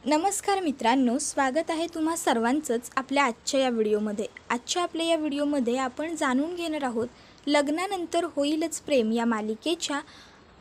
नमस्कार मित्रांनो, स्वागत आहे तुम्हा सर्वांचंच आपल्या आजच्या या व्हिडिओमध्ये। आजच्या आपल्या या व्हिडिओमध्ये आपण जाणून घेणार आहोत लग्नानंतर होईलच प्रेम या मालिकेच्या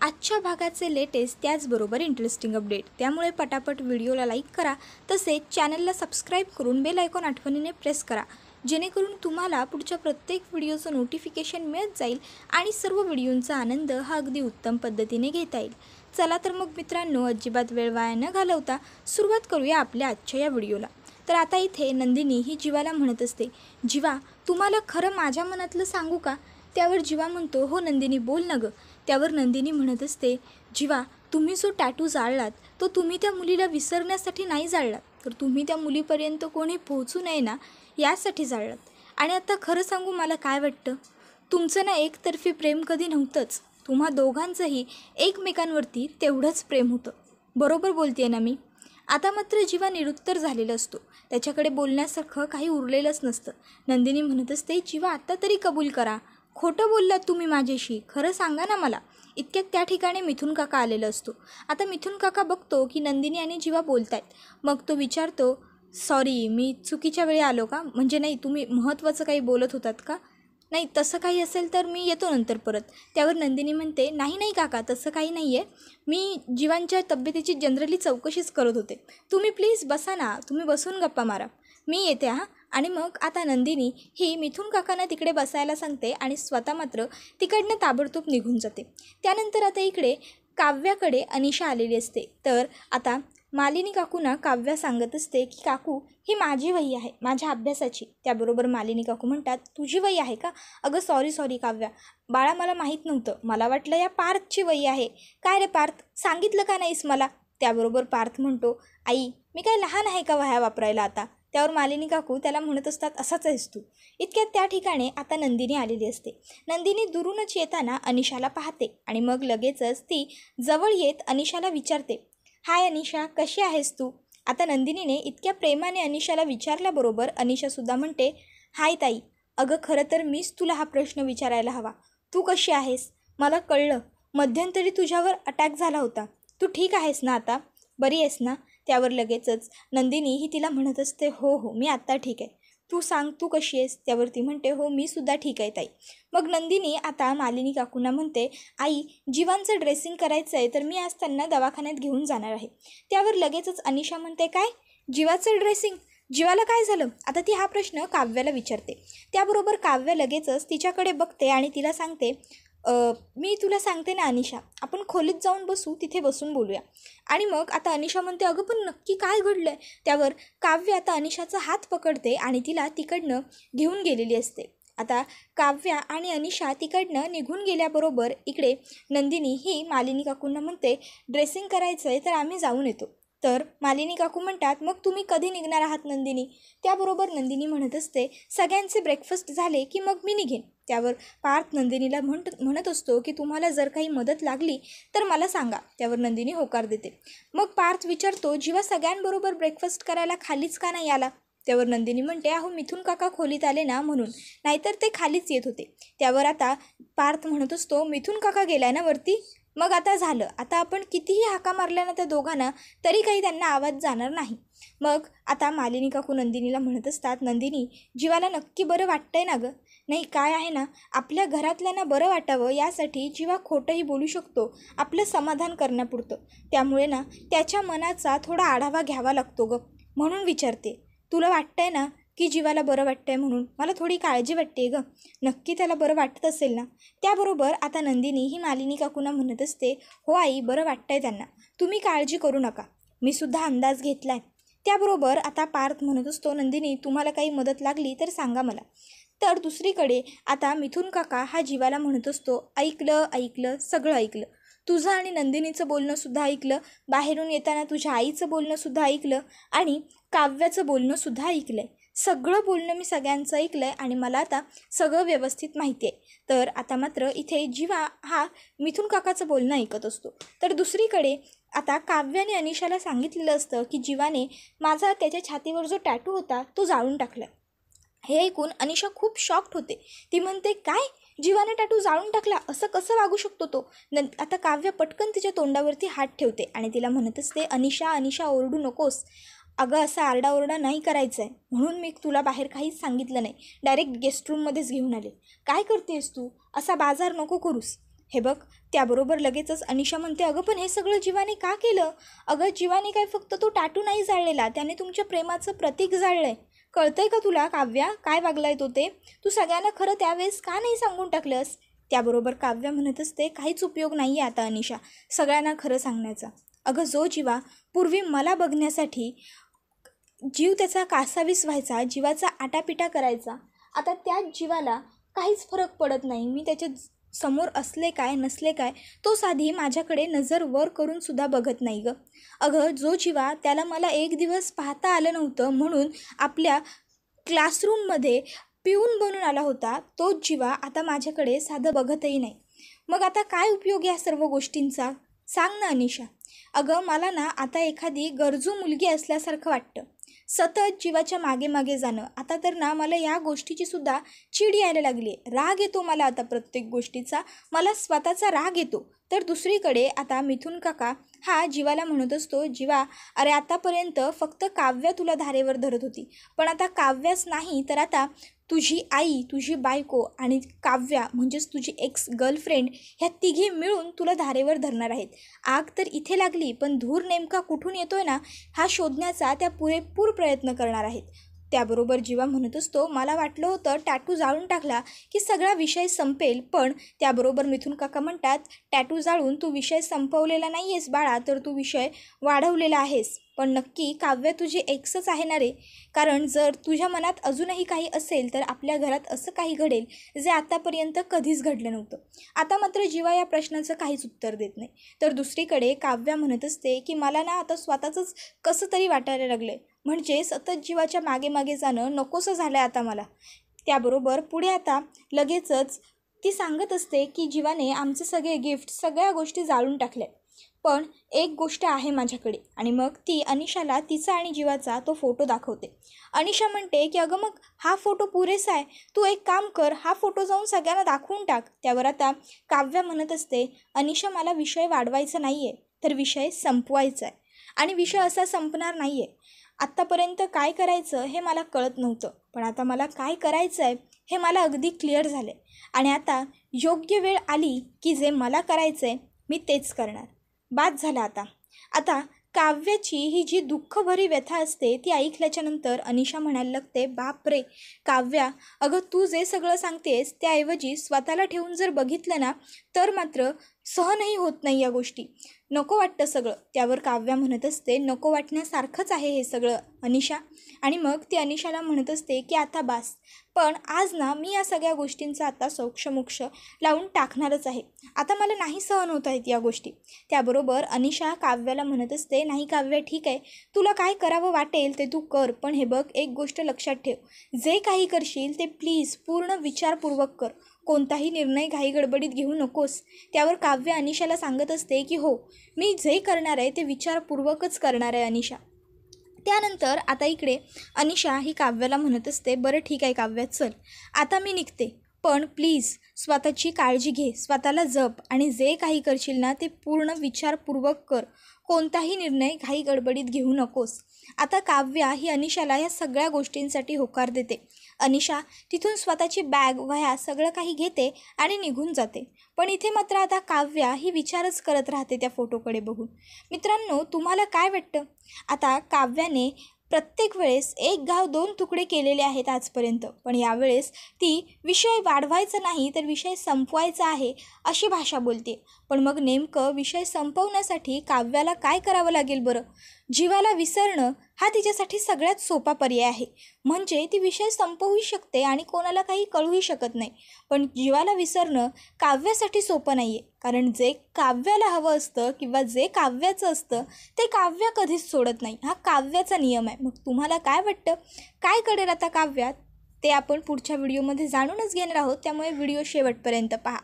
आजच्या भागाचे लेटेस्ट त्याचबरोबर इंटरेस्टिंग अपडेट। त्यामुळे पटापट व्हिडिओला लाईक करा, तसेच चॅनलला सबस्क्राईब करून बेल आयकॉन आठवणीने प्रेस करा, जेणेकरून तुम्हाला पुढच्या प्रत्येक व्हिडिओचं नोटिफिकेशन मिळत जाईल आणि सर्व व्हिडिओंचा आनंद हा अगदी उत्तम पद्धतीने घेता येईल। चला तर मग मित्रांनो, अजिबात वेळ वाया न घालवता सुरुवात करूया आपल्या आजच्या या व्हिडिओला। तर आता इथे नंदिनी ही जीवाला म्हणत असते, जीवा तुम्हाला खरं माझ्या मनातलं सांगू का? त्यावर जीवा म्हणतो, हो नंदिनी बोल ना गं। त्यावर नंदिनी म्हणत असते, जीवा तुम्ही जो टॅटू जाळलात तो तुम्ही त्या मुलीला विसरण्यासाठी नाही जाळलात, तर तुम्ही त्या मुलीपर्यंत कोणी पोहोचू नये ना यासाठी जाळलात। आणि आता खरं सांगू मला काय वाटतं, तुमचं ना एकतर्फी प्रेम कधी नव्हतंच, तुम्हा दोघांचंही एकमेकांवरती तेवढंच प्रेम होतं। बरोबर बोलते ना मी? आता मात्र जीवा निरुत्तर झालेला असतो, त्याच्याकडे बोलण्यासारखं काही उरलेलंच नसतं। नंदिनी म्हणत असते, जीवा आत्ता तरी कबूल करा, खोटं बोललात तुम्ही माझ्याशी, खरं सांगा ना मला। इतक्यात त्या ठिकाणी मिथुन काका आलेला असतो। आता मिथुन काका बघतो की नंदिनी आणि जीवा बोलतायत, मग तो विचारतो, सॉरी मी चुकीच्या वेळी आलो का? म्हणजे नाही, तुम्ही महत्त्वाचं काही बोलत होतात का? नाही, तसं काही असेल तर मी येतो नंतर परत। त्यावर नंदिनी म्हणते, नाही नाही काका, तसं काही नाही आहे, मी जीवांच्या तब्येतीची जनरली चौकशीच करत होते, तुम्ही प्लीज बसा ना, तुम्ही बसून गप्पा मारा, मी येते हां। आणि मग आता नंदिनी ही मिथुन काकांना तिकडे बसायला सांगते आणि स्वतः मात्र तिकडनं ताबडतोब निघून जाते। त्यानंतर आता इकडे काव्याकडे अनिशा आलेली असते। तर आता मालिनी काकूंना काव्या सांगत असते की काकू ही माझी वही आहे, माझ्या अभ्यासाची। त्याबरोबर मालिनी काकू म्हणतात, तुझी वही आहे का? अगं सॉरी काव्या, बाळा मला माहीत नव्हतं, मला वाटलं या पार्थची वही आहे। काय रे पार्थ, सांगितलं का नाहीस मला? त्याबरोबर पार्थ म्हणतो, आई मी काय लहान आहे का वह्या वापरायला आता? त्यावर मालिनी काकू त्याला म्हणत असतात, असाच आहेस तू। इतक्यात त्या ठिकाणी आता नंदिनी आलेली असते। नंदिनी दुरूनच येताना अनिशाला पाहते आणि मग लगेचच ती जवळ येत अनिशाला विचारते, हाय अनिशा, कशी आहेस तू? आता नंदिनीने इतक्या प्रेमाने अनिशाला विचारल्याबरोबर अनिशासुद्धा म्हणते, हाय ताई, अगं खरं तर मीच तुला हा प्रश्न विचारायला हवा, तू कशी आहेस? मला कळलं मध्यंतरी तुझ्यावर अटॅक झाला होता, तू ठीक आहेस ना आता? बरी आहेस ना? त्यावर लगेचच नंदिनी ही तिला म्हणत असते, हो मी आत्ता ठीक आहे, तू सांग तू कशी आहेस? त्यावर ती म्हणते, हो मी सुद्धा ठीक आहे ताई। मग नंदिनी आता मालिनी काकूंना म्हणते, आई जीवांचं ड्रेसिंग करायचं आहे, तर मी आज त्यांना दवाखान्यात घेऊन जाणार आहे। त्यावर लगेचच अनिशा म्हणते, काय जीवाचं ड्रेसिंग? जीवाला काय झालं? आता ती हा प्रश्न काव्याला विचारते। त्याबरोबर काव्य लगेचच तिच्याकडे बघते आणि तिला सांगते, मी तुला सांगते ना अनिशा, आपण खोलीत जाऊन बसू, तिथे बसून बोलूया। आणि मग आता अनिशा म्हणते, अगं पण नक्की काय घडलं आहे? त्यावर काव्य आता अनिशाचा हात पकडते आणि तिला तिकडनं घेऊन गेलेली असते। आता काव्या आणि अनिशा तिकडनं निघून गेल्याबरोबर इकडे नंदिनी ही मालिनी काकूंना म्हणते, ड्रेसिंग करायचं आहे तर आम्ही जाऊन येतो। तर मालिनी काकू म्हणतात, मग तुम्ही कधी निघणार आहात नंदिनी? त्याबरोबर नंदिनी म्हणत असते, सगळ्यांचे ब्रेकफास्ट झाले की मग मी निघेन। त्यावर पार्थ नंदिनीला म्हणत असतो की तुम्हाला जर काही मदत लागली तर मला सांगा। त्यावर नंदिनी होकार देते। मग पार्थ विचारतो, जीवा सगळ्यांबरोबर ब्रेकफास्ट करायला खालीच का नाही आला? त्यावर नंदिनी म्हणते, अहो मिथुन काका खोलीत आले ना म्हणून, नाहीतर ते खालीच येत होते। त्यावर आता पार्थ म्हणत असतो, मिथुन काका गेलाय ना वरती? मग आता झालं, आता आपण कितीही हाका मारल्या ना त्या दोघांना तरी काही त्यांना आवाज जाणार नाही। मग आता मालिनी काकू नंदिनीला म्हणत असतात, नंदिनी जीवाला नक्की बरं वाटतंय ना गं? नाही काय आहे ना, आपल्या घरातल्यांना बरं वाटावं यासाठी जीवा खोटंही बोलू शकतो, आपलं समाधान करण्यापुरतं। त्यामुळे ना त्याच्या मनाचा थोडा आढावा घ्यावा लागतो गं, म्हणून विचारते, तुला वाटतंय ना की जीवाला बरं वाटतंय म्हणून? मला थोडी काळजी वाटते गं, नक्की त्याला बरं वाटत असेल ना? त्याबरोबर आता नंदिनी ही मालिनी काकूंना म्हणत असते, हो आई बरं वाटतंय त्यांना, तुम्ही काळजी करू नका, मी सुद्धा अंदाज घेतलाय। त्याबरोबर आता पार्थ म्हणत असतो, नंदिनी तुम्हाला काही मदत लागली तर सांगा मला। तर दुसरीकडे आता मिथुन काका हा जीवाला म्हणत असतो, ऐकलं सगळं ऐकलं, तुझं आणि नंदिनीचं बोलणंसुद्धा ऐकलं, बाहेरून येताना तुझ्या आईचं बोलणंसुद्धा ऐकलं आणि काव्याचं बोलणंसुद्धा ऐकलं आहे, सगळं बोलणं मी सगळ्यांचं ऐकलं आहे आणि मला आता सगळं व्यवस्थित माहिती आहे। तर आता मात्र इथे जीवा हा मिथुन काकाचं बोलणं ऐकत असतो। तर दुसरीकडे आता काव्याने अनिशाला सांगितलेलं असतं की जीवाने माझा त्याच्या छातीवर जो टॅटू होता तो जाळून टाकला। हे ऐकून अनिशा खूप शॉक्ड होते। ती म्हणते, काय जीवाने टॅटू जाळून टाकला, असं कसं वागू शकतो तो? आता काव्य पटकन तिच्या तोंडावरती हात ठेवते आणि तिला म्हणत असते, अनिशा अनिशा ओरडू नकोस. अगं असा आरडाओरडा नाही करायचा आहे, म्हणून मी तुला बाहेर काहीच सांगितलं नाही, डायरेक्ट गेस्ट रूममध्येच घेऊन आले. काय करतेस तू? असा बाजार नको करूस. हे बघ. त्याबरोबर लगेचच अनिशा म्हणते, अगं पण हे सगळं जीवाने का केलं? अगं जीवाने काय फक्त तो टॅटू नाही जाळलेला, त्याने तुमच्या प्रेमाचं प्रतीक जाळलं आहे. कळतंय का तुला काव्या काय वागलाय तो ते? तू सगळ्यांना खरं त्यावेळेस का नाही सांगून टाकलंस? त्याबरोबर काव्या म्हणत असते, काहीच उपयोग नाही आहे आता अनिशा सगळ्यांना खरं सांगण्याचा. अगं जो जीवा पूर्वी मला बघण्यासाठी जीव त्याचा कासावीस व्हायचा, जीवाचा आटापिटा करायचा, आता त्याच जीवाला काहीच फरक पडत नाही. मी त्याच्या समोर असले काय नसले काय तो साधी माझ्याकडे नजर वर करून सुद्धा बघत नाही गं. अगं जो जीवा त्याला मला एक दिवस पाहता आलं नव्हतं म्हणून आपल्या क्लासरूममध्ये पिऊन बनून आला होता, तोच जीवा आता माझ्याकडे साधं बघतही नाही. मग आता काय उपयोग या सर्व गोष्टींचा? सांग ना अनिशा. अगं मला ना आता एखादी गरजू मुलगी असल्यासारखं वाटतं, सतत जीवाच्या मागे मागे जाणं. आता तर ना मला या गोष्टीची सुद्धा चीड यायला लागली आहे, राग येतो मला आता प्रत्येक गोष्टीचा, मला स्वतःचा राग येतो. तर दुसरीकडे आता मिथुन काका हा जीवाला म्हणत असतो, जीवा अरे आतापर्यंत फक्त काव्या तुला धारेवर धरत होती, पण आता काव्याच नाही तर आता तुझी आई, तुझी बायको आणि काव्या म्हणजेच तुझी एक्स गर्लफ्रेंड ह्या तिघी मिळून तुला धारेवर धरणार आहेत. आग तर इथे लागली, पण धूर नेमका कुठून येतोय ना हा शोधण्याचा त्या पुरेपूर प्रयत्न करणार आहेत. त्याबरोबर जीवा म्हणत असतो, मला वाटलं होतं टॅटू जाळून टाकला की सगळा विषय संपेल, पण त्याबरोबर मिथुन काका म्हणतात, टॅटू जाळून तू विषय संपवलेला नाही आहेस बाळा, तर तू विषय वाढवलेला आहेस. पण नक्की काव्य तुझी एक्सच आहे ना रे? कारण जर तुझ्या मनात अजूनही काही असेल तर आपल्या घरात असं काही घडेल जे आतापर्यंत कधीच घडलं नव्हतं. आता मात्र जीवा या प्रश्नाचं काहीच उत्तर देत नाही. तर दुसरीकडे काव्या म्हणत असते की मला ना आता स्वतःचंच कसं तरी वाटायला लागलं आहे, म्हणजे सतत जीवाच्या मागे मागे जाणं नकोसं झालं आहे आता मला. त्याबरोबर पुढे आता लगेचच ती सांगत असते की जीवाने आमचे सगळे गिफ्ट सगळ्या गोष्टी जाळून टाकल्या, पण एक गोष्ट आहे माझ्याकडे. आणि मग ती अनिशाला तिचा आणि जीवाचा तो फोटो दाखवते. अनिशा म्हणते की अगं मग हा फोटो पुरेसा आहे, तू एक काम कर, हा फोटो जाऊन सगळ्यांना दाखवून टाक. त्यावर आता काव्या म्हणत असते, अनिशा मला विषय वाढवायचा नाही आहे, तर विषय संपवायचा आहे. आणि विषय असा संपणार नाही आहे. आत्तापर्यंत काय करायचं हे मला कळत नव्हतं, पण आता मला काय करायचं आहे हे मला अगदी क्लिअर झालं आहे. आणि आता योग्य वेळ आली की जे मला करायचं आहे मी तेच करणार. बाद झाला आता. आता काव्याची ही जी दुःखभरी व्यथा असते ती ऐकल्याच्यानंतर अनिशा म्हणायला लागते, बाप रे काव्या, अगं तू जे सगळं सांगतेस त्याऐवजी स्वतःला ठेवून जर बघितलं ना तर मात्र सहनही होत नाही या गोष्टी, नको वाटतं सगळं. त्यावर काव्या म्हणत असते, नको वाटण्यासारखंच आहे हे सगळं अनिशा. आणि मग ती अनिशाला म्हणत असते की आता बास, पण आज ना मी या सगळ्या गोष्टींचा आता सोक्षमोक्ष लावून टाकणारच आहे. आता मला नाही सहन होत आहेत या गोष्टी. त्याबरोबर अनिशा काव्याला म्हणत असते, नाही काव्या ठीक आहे, तुला काय करावं वाटेल ते तू कर, पण हे बघ एक गोष्ट लक्षात ठेव, जे काही करशील ते प्लीज पूर्ण विचारपूर्वक कर, कोणताही निर्णय घाईगडबडीत घेऊ नकोस. त्यावर काव्य अनिशाला सांगत असते की हो मी जे करणार आहे ते विचारपूर्वकच करणार आहे अनिशा. त्यानंतर आता इकडे अनिशा ही काव्याला म्हणत असते, बरं ठीक आहे काव्या चल आता मी निघते, पण प्लीज स्वतःची काळजी घे, स्वतःला जप आणि जे काही करशील ना ते पूर्ण विचारपूर्वक कर, कोणताही निर्णय घाई गडबडीत घेऊ नकोस. आता काव्या ही अनिशाला या सगळ्या गोष्टींसाठी होकार देते. अनिशा तिथून स्वतःची बॅग वह्या सगळं काही घेते आणि निघून जाते. पण इथे मात्र आता काव्या ही विचारच करत राहते त्या फोटोकडे बघून. मित्रांनो तुम्हाला काय वाटतं? आता काव्याने प्रत्येक वेळेस एक घाव दोन तुकडे केलेले आहेत आजपर्यंत, पण यावेळेस ती विषय वाढवायचा नाही तर विषय संपवायचा आहे अशी भाषा बोलते. पण मग नेमकं विषय संपवण्यासाठी काव्याला काय करावं लागेल बरं? जीवाला विसरणं हा तिच्यासाठी सगळ्यात सोपा पर्याय आहे. म्हणजे ती विषय संपवूही शकते आणि कोणाला काही कळूही शकत नाही. पण जीवाला विसरणं काव्यासाठी सोपं नाही आहे, कारण जे काव्याला हवं असतं किंवा जे काव्याचं असतं ते काव्य कधीच सोडत नाही, हा काव्याचा नियम आहे. मग तुम्हाला काय वाटतं, काय करेल आता काव्यात ते आपण पुढच्या व्हिडिओमध्ये जाणूनच घेणार आहोत, त्यामुळे व्हिडिओ शेवटपर्यंत पहा.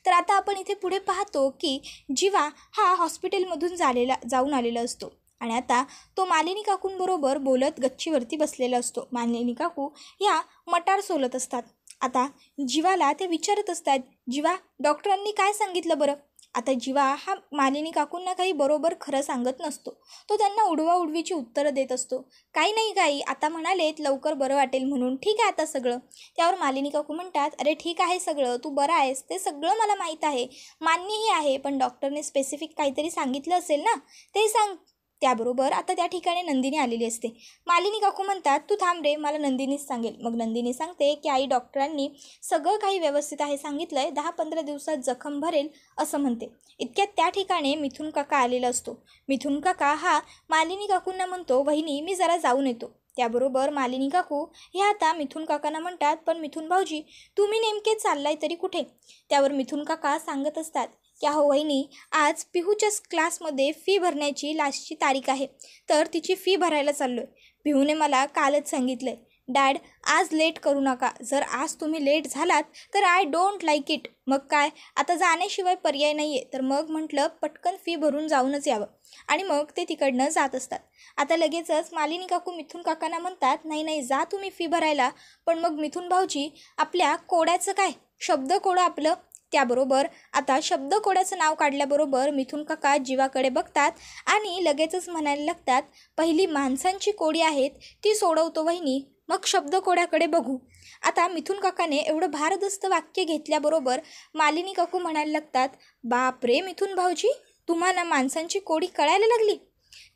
तर आता आपण इथे पुढे पाहतो की जीवा हा हॉस्पिटलमधून जाऊन आलेला असतो आणि आता तो मालिनी काकूंबरोबर बोलत गच्चीवरती बसलेला असतो. मालिनी काकू ह्या मटार सोलत असतात. आता जीवाला ते विचारत असतात, जीवा डॉक्टरांनी काय सांगितलं बरं? आता जीवा हा मालिनी काकूंना काही बरोबर खरं सांगत नसतो. तो त्यांना उडवाउडवीची उत्तरं देत असतो. काही नाही काही, आता म्हणालेत लवकर बरं वाटेल म्हणून, ठीक आहे आता सगळं. त्यावर मालिनी काकू म्हणतात, अरे ठीक आहे सगळं, तू बरा आहेस ते सगळं मला माहीत आहे, मान्यही आहे, पण डॉक्टरने स्पेसिफिक काहीतरी सांगितलं असेल ना, ते सांग. त्याबरोबर आता त्या ठिकाणी नंदिनी आलेली असते. मालिनी काकू म्हणतात, तू थांब रे, मला नंदिनीच सांगेल. मग नंदिनी सांगते की आई डॉक्टरांनी सगळं काही व्यवस्थित आहे सांगितलं आहे, 10-15 दिवसात जखम भरेल असं म्हणते. इतक्यात त्या ठिकाणी मिथून काका आलेला असतो. मिथून काका हा मालिनी काकूंना म्हणतो, वहिनी मी जरा जाऊन येतो. त्याबरोबर मालिनी काकू ह्या आता मिथून काकांना म्हणतात, पण मिथून भाऊजी तुम्ही नेमके चाललाय तरी कुठे? त्यावर मिथून काका सांगत असतात की अहो वहिनी, आज पिहूच्याच क्लासमध्ये फी भरण्याची लास्टची तारीख आहे, तर तिची फी भरायला चाललो आहे. पिहूने मला कालच सांगितलं आहे, डॅड आज लेट करू नका, जर आज तुम्ही लेट झालात तर आय डोंट लाईक इट. मग काय, आता जाण्याशिवाय पर्याय नाही आहे, तर मग म्हटलं पटकन फी भरून जाऊनच यावं. आणि मग ते तिकडनं जात असतात. आता लगेचच मालिनी काकू मिथून काकांना म्हणतात, नाही नाही जा तुम्ही फी भरायला, पण मग मिथून भाऊजी आपल्या कोड्याचं काय, शब्द कोडं आपलं. त्याबरोबर आता शब्द कोड्याचं नाव काढल्याबरोबर मिथून काका जीवाकडे बघतात आणि लगेचच म्हणायला लागतात, पहिली माणसांची कोडी आहेत ती सोडवतो वहिनी, मग शब्द कोड्याकडे बघू. आता मिथून काकाने एवढं भारदस्त वाक्य घेतल्याबरोबर मालिनी काकू म्हणायला लागतात, बाप रे मिथून भाऊजी, तुम्हाला माणसांची कोडी कळायला लागली.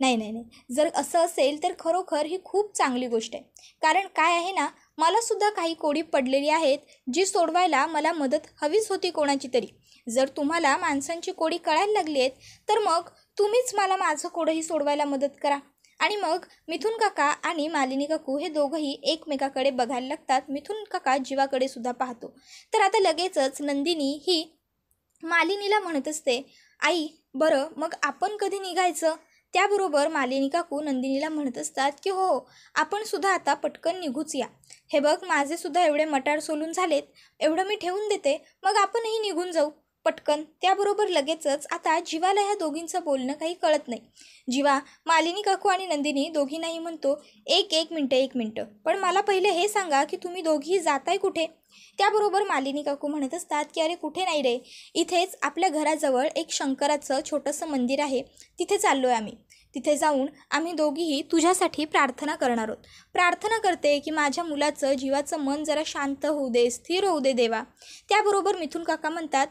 नाही नाही नाही, जर असं असेल तर खरोखर ही खूप चांगली गोष्ट आहे. कारण काय आहे ना, मलासुद्धा काही कोडी पडलेली आहेत जी सोडवायला मला मदत हवीच होती कोणाची तरी. जर तुम्हाला माणसांची कोडी कळायला लागली आहेत तर मग तुम्हीच मला माझं कोडंही सोडवायला मदत करा. आणि मग मिथून काका आणि मालिनी काकू हे दोघंही एकमेकाकडे बघायला लागतात. मिथून काका जीवाकडे सुद्धा पाहतो. तर आता लगेचच नंदिनी ही मालिनीला म्हणत असते, आई बरं मग आपण कधी निघायचं? त्याबरोबर मालिनी काकू नंदिनीला म्हणत असतात की हो, आपण सुद्धा आता पटकन निघूच या. हे बघ माझे सुद्धा एवढे मटार सोलून झालेत, एवढं मी ठेवून देते, मग आपणही निघून जाऊ पटकन. त्याबरोबर लगेचच आता जीवाला ह्या दोघींचं बोलणं काही कळत नाही. जीवा मालिनी काकू आणि नंदिनी दोघींनाही म्हणतो, एक मिनटं, पण मला पहिले हे सांगा की तुम्ही दोघी जाताय कुठे? त्याबरोबर मालिनी काकू म्हणत असतात की अरे कुठे नाही रे, इथेच आपल्या घराजवळ एक शंकराचं छोटंसं मंदिर आहे, तिथे चाललो आहे आम्ही. तिथे जाऊन आम्ही दोघीही तुझ्यासाठी प्रार्थना करणार आहोत. प्रार्थना करते की माझ्या मुलाचं जीवाचं मन जरा शांत होऊ दे, स्थिर होऊ दे देवा. त्याबरोबर मिथून काका म्हणतात,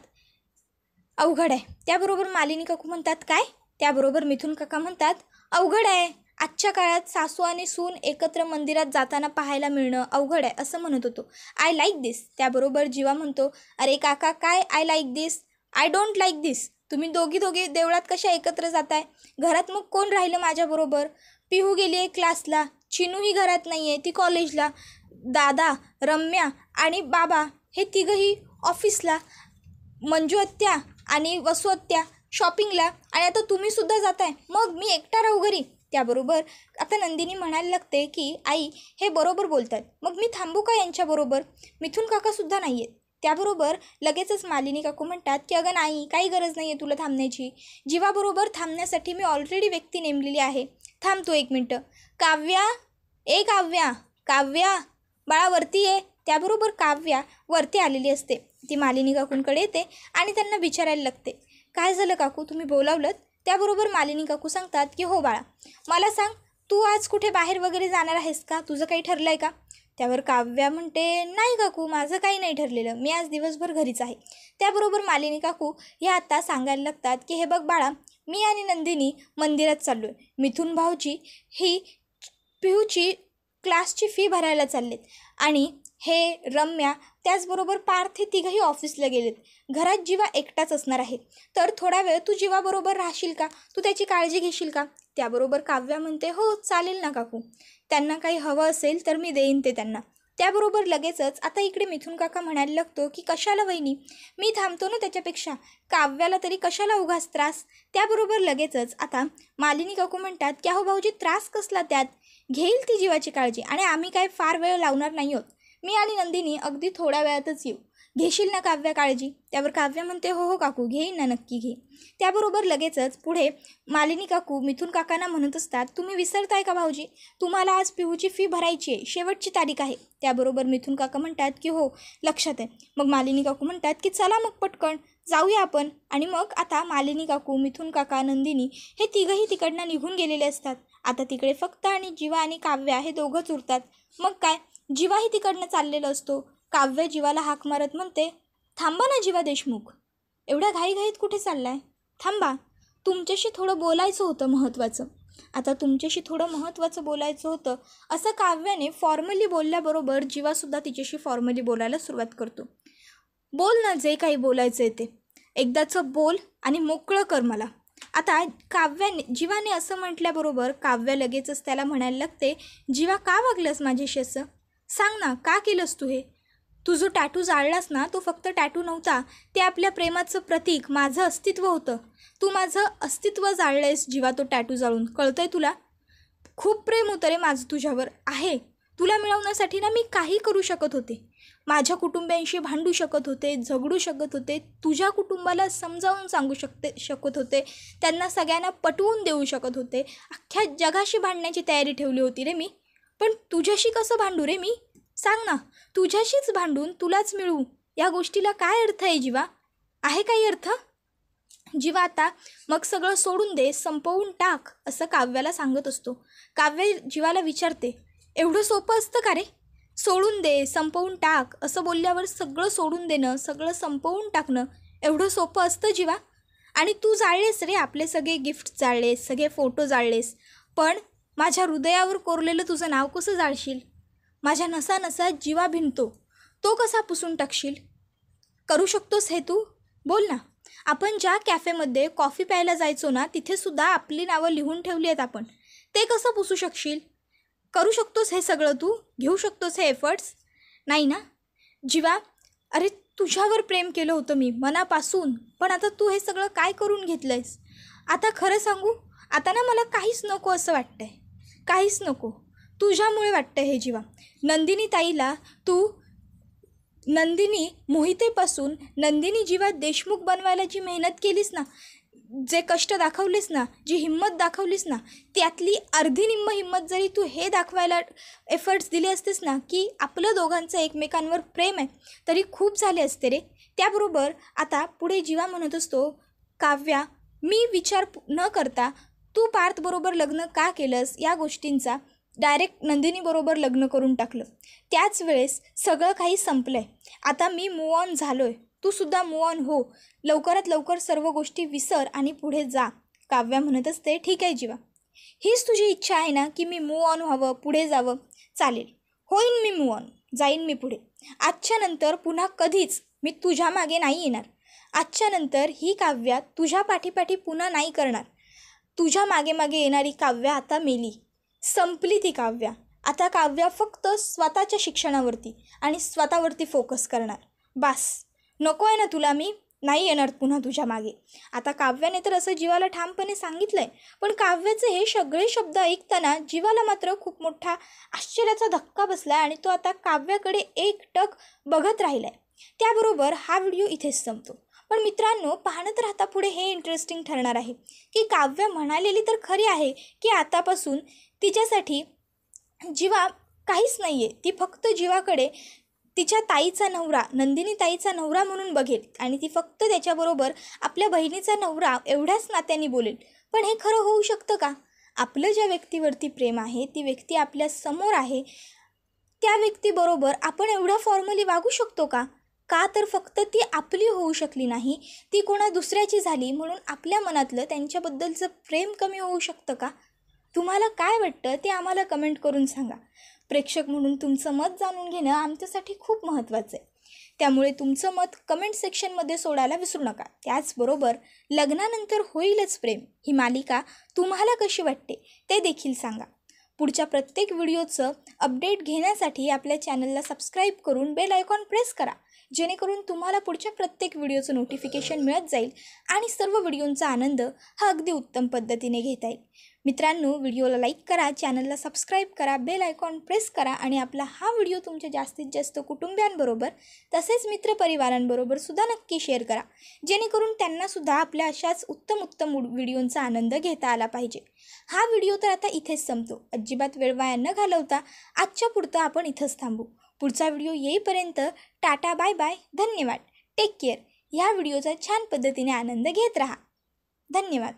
अवघड आहे. त्याबरोबर मालिनी काकू म्हणतात, काय? त्याबरोबर मिथून काका म्हणतात, अवघड आहे. आजच्या काळात सासू आणि सून एकत्र मंदिरात जाताना पाहायला मिळणं अवघड आहे असं म्हणत होतो. I like this. त्याबरोबर जीवा म्हणतो, अरे काका काय I like this, I don't like this. तुम्ही दोघी देवळात कशा एकत्र जाताय? घरात मग कोण राहिलं माझ्याबरोबर? पिहू गेली आहे क्लासला, चिनूही घरात नाही आहे, ती कॉलेजला, दादा, रम्या आणि बाबा हे तिघंही ऑफिसला, मंजू आत्या आणि वसू आत्या शॉपिंगला, आणि आता तुम्हीसुद्धा जाताय, मग मी एकटा राहू घरी. त्याबरोबर आता नंदिनी म्हणायला लागते की आई हे बरोबर बोलतात, मग मी थांबू का यांच्याबरोबर? मिथून काकासुद्धा नाही आहेत. त्याबरोबर लगेचच मालिनी काकू म्हणतात की अगं नाही, काही गरज नाही आहे तुला थांबण्याची. जीवाबरोबर थांबण्यासाठी मी ऑलरेडी व्यक्ती नेमलेली आहे. थांबतो 1 मिनटं. काव्या, काव्या, काव्या बाळा वरती ये. त्याबरोबर काव्या वरती आलेली असते. ती मालिनी काकूंकडे येते आणि त्यांना विचारायला लागते, काय झालं काकू, तुम्ही बोलावलं? त्याबरोबर मालिनी काकू सांगतात की हो बाळा, मला सांग तू आज कुठे बाहेर वगैरे जाणार आहेस का, तुझं काही ठरलं आहे का? त्यावर काव्या म्हणते, नाही काकू माझं काही नाही ठरलेलं, मी आज दिवसभर घरीच आहे. त्याबरोबर मालिनी काकू हे आता सांगायला लागतात की हे बघ बाळा, मी आणि नंदिनी मंदिरात चाललो आहे. मिथून भाऊजी ही पिहूची क्लासची फी भरायला चाललेत आणि हे रम्या त्याचबरोबर पार्थ हे तिघंही ऑफिसला गेलेत. घरात जीवा एकटाच असणार आहे, तर थोडा वेळ तू जीवाबरोबर राहशील का, तू त्याची काळजी घेशील का? त्याबरोबर काव्या म्हणते, हो चालेल ना काकू, त्यांना काही हवं असेल तर मी देईन ते त्यांना. त्याबरोबर लगेचच आता इकडे मिथून काका म्हणायला लागतो की कशाला वहिनी, मी थांबतो ना, त्याच्यापेक्षा काव्याला तरी कशाला उगाच त्रास. त्याबरोबर लगेचच आता मालिनी काकू म्हणतात की अहो भाऊजी त्रास कसला, त्यात घेईल ती जीवाची काळजी आणि आम्ही काय फार वेळ लावणार नाही आहोत. मी आणि नंदिनी अगदी थोड्या वेळातच येऊ. घेशील ना काव्या काळजी? त्यावर काव्य म्हणते, हो हो काकू, घेईन ना, नक्की घे. त्याबरोबर लगेचच पुढे मालिनी काकू मिथून काकांना म्हणत असतात, तुम्ही विसरताय का भाऊजी? तुम्हाला आज पिहूची फी भरायची आहे, शेवटची तारीख आहे. त्याबरोबर मिथून काका म्हणतात की हो, लक्षात आहे. मग मालिनी काकू म्हणतात की चला मग पटकन जाऊया आपण. आणि मग आता मालिनी काकू, मिथून काका, नंदिनी हे तिघंही तिकडनं निघून गेलेले असतात. आता तिकडे फक्त आणि जीवा आणि काव्या हे दोघंच उरतात. मग काय, जीवाही तिकडनं चाललेलं असतो. काव्य जीवाला हाक मारत म्हणते, थांबा ना जीवा देशमुख, एवढ्या घाईघाईत कुठे चाललाय? थांबा, तुमच्याशी थोडं बोलायचं होतं महत्त्वाचं. आता तुमच्याशी थोडं महत्त्वाचं बोलायचं होतं असं काव्याने फॉर्मली बोलल्याबरोबर जीवासुद्धा तिच्याशी फॉर्मली बोलायला सुरुवात करतो. बोल ना, जे काही बोलायचं आहे ते एकदाचं बोल आणि मोकळं कर मला. आता जीवाने असं म्हटल्याबरोबर काव्य लगेचच त्याला म्हणायला लागते, जीवा का वागलंस माझ्याशी असं? सांग ना, का केलंस तू हे? तू जो टॅटू जाळलास ना, तो फक्त टॅटू नव्हता, ते आपल्या प्रेमाचं प्रतीक, माझं अस्तित्व होतं. तू माझं अस्तित्व जाळलंयस जीवा, तो टॅटू जाळून. कळतंय तुला? खूप प्रेम होतं रे माझं तुझ्यावर. आहे, तुला मिळवण्यासाठी ना मी काही करू शकत होते. माझ्या कुटुंबियांशी भांडू शकत होते, झगडू शकत होते, तुझ्या कुटुंबाला समजावून सांगू शकत होते, त्यांना सगळ्यांना पटवून देऊ शकत होते, अख्ख्या जगाशी भांडण्याची तयारी ठेवली होती रे मी. पण तुझ्याशी कसं भांडू रे मी? सांग ना, तुझ्याशीच भांडून तुलाच मिळू, या गोष्टीला काय अर्थ आहे जीवा? आहे काही अर्थ? जीवा आता मग सगळं सोडून दे, संपवून टाक, असं काव्याला सांगत असतो. काव्य जीवाला विचारते, एवढं सोपं असतं का रे? सोडून दे, संपवून टाक असं बोलल्यावर सगळं सोडून देणं, सगळं संपवून टाकणं एवढं सोपं असतं जीवा? आणि तू जाळलेस रे, आपले सगळे गिफ्ट जाळलेस, सगळे फोटो जाळलेस, पण माझ्या हृदयावर कोरलेलं तुझं नाव कसं जाळशील? माझ्या नसा नसा जीवा भिनतो, तो कसा पुसून टाकशील? करू शकतोस हे तू? बोल ना. आपण ज्या कॅफेमध्ये कॉफी प्यायला जायचो ना, तिथेसुद्धा आपली नावं लिहून ठेवली आहेत आपण. ते कसं पुसू शकशील? करू शकतोस हे सगळं तू? घेऊ शकतोस हे एफर्ट्स? नाही ना जीवा? अरे तुझ्यावर प्रेम केलं होतं मी मनापासून, पण आता तू हे सगळं काय करून घेतलंयस? आता खरं सांगू, आता ना मला काहीच नको असं वाटतंय, काहीच नको. तुझ्यामुळे वाटतं हे जीवा. नंदिनी मोहितेपासून नंदिनी जीवा देशमुख बनवायला जी मेहनत केलीस ना, जे कष्ट दाखवलीस ना, जी हिंमत दाखवलीस ना, त्यातली अर्धी निम्म हिंमत जरी तू हे दाखवायला एफर्ट्स दिले असतेस ना, की आपलं दोघांचं एकमेकांवर प्रेम आहे, तरी खूप झाले असते रे. त्याबरोबर आता पुढे जीवा म्हणत असतो, काव्या, मी विचार न करता तू पार्थबरोबर लग्न का केलंस या गोष्टींचा डायरेक्ट नंदिनीबरोबर लग्न करून टाकलं. त्याच वेळेस सगळं काही संपलं आहे. आता मी मूव ऑन झालो आहे, तूसुद्धा मूव ऑन हो. लवकरात लवकर सर्व गोष्टी विसर आणि पुढे जा. काव्या म्हणत असते, ठीक आहे जीवा, हीच तुझी इच्छा आहे ना की मी मूव ऑन व्हावं, पुढे जावं? चालेल, होईन मी मूव ऑन, जाईन मी पुढे. आजच्या नंतर पुन्हा कधीच मी तुझ्या मागे नाही येणार. आजच्या नंतर ही काव्या तुझ्या पाठीपाठी पुन्हा नाही करणार. तुझ्या मागे मागे येणारी काव्या आता मेली, संपली ती काव्या. आता काव्या फक्त स्वतःच्या शिक्षणावरती आणि स्वतःवरती फोकस करणार. बास, नको आहे ना तुला मी? नाही येणार पुन्हा तुझ्या मागे. आता काव्याने तर असं जीवाला ठामपणे सांगितलं आहे, पण काव्याचे हे सगळे शब्द ऐकताना जीवाला मात्र खूप मोठा आश्चर्याचा धक्का बसला आणि तो आता काव्याकडे एकटक बघत राहिला आहे. त्याबरोबर हा व्हिडिओ इथेच संपतो. पण मित्रांनो, पाहणं राहता पुढे हे इंटरेस्टिंग ठरणार आहे की काव्य म्हणालेली तर खरी आहे की आतापासून तिच्यासाठी जीवा काहीच नाही आहे. ती फक्त जीवाकडे तिच्या ताईचा नवरा, नंदिनी ताईचा नवरा म्हणून बघेल आणि ती फक्त त्याच्याबरोबर आपल्या बहिणीचा नवरा एवढ्याच नात्याने बोलेल. पण हे खरं होऊ शकतं का? आपलं ज्या व्यक्तीवरती प्रेम आहे, ती व्यक्ती आपल्या समोर आहे, त्या व्यक्तीबरोबर आपण एवढं फॉर्मली वागू शकतो का? का तर फक्त ती आपली होऊ शकली नाही, ती कोणा दुसऱ्याची झाली म्हणून आपल्या मनातलं त्यांच्याबद्दलचं प्रेम कमी होऊ शकतं का? तुम्हाला काय वाटतं ते आम्हाला कमेंट करून सांगा. प्रेक्षक म्हणून तुमचं मत जाणून घेणं आमच्यासाठी खूप महत्त्वाचं आहे. त्यामुळे तुमचं मत कमेंट सेक्शनमध्ये सोडायला विसरू नका. त्याचबरोबर लग्नानंतर होईलच प्रेम ही मालिका तुम्हाला कशी वाटते ते देखील सांगा. पुढच्या प्रत्येक व्हिडिओचं अपडेट घेण्यासाठी आपल्या चॅनलला सबस्क्राईब करून बेल आयकॉन प्रेस करा, जेणेकरून तुम्हाला पुढच्या प्रत्येक व्हिडिओचं नोटिफिकेशन मिळत जाईल आणि सर्व व्हिडिओंचा आनंद हा अगदी उत्तम पद्धतीने घेता येईल. मित्रांनो, व्हिडिओला लाईक करा, चॅनलला सबस्क्राईब करा, बेल आयकॉन प्रेस करा आणि आपला हा व्हिडिओ तुमच्या जास्तीत जास्त कुटुंबियांबरोबर तसेच मित्रपरिवारांबरोबर सुद्धा नक्की शेअर करा, जेणेकरून त्यांनासुद्धा आपल्या अशाच उत्तम व्हिडिओंचा आनंद घेता आला पाहिजे. हा व्हिडिओ तर आता इथेच संपतो. अजिबात वेळ वाया न घालवता आजच्या पुरतं आपण इथंच थांबू. पुढचा व्हिडिओ येईपर्यंत टाटा, बाय बाय, धन्यवाद, टेक केअर. या व्हिडिओचा छान पद्धतीने आनंद घेत राहा. धन्यवाद.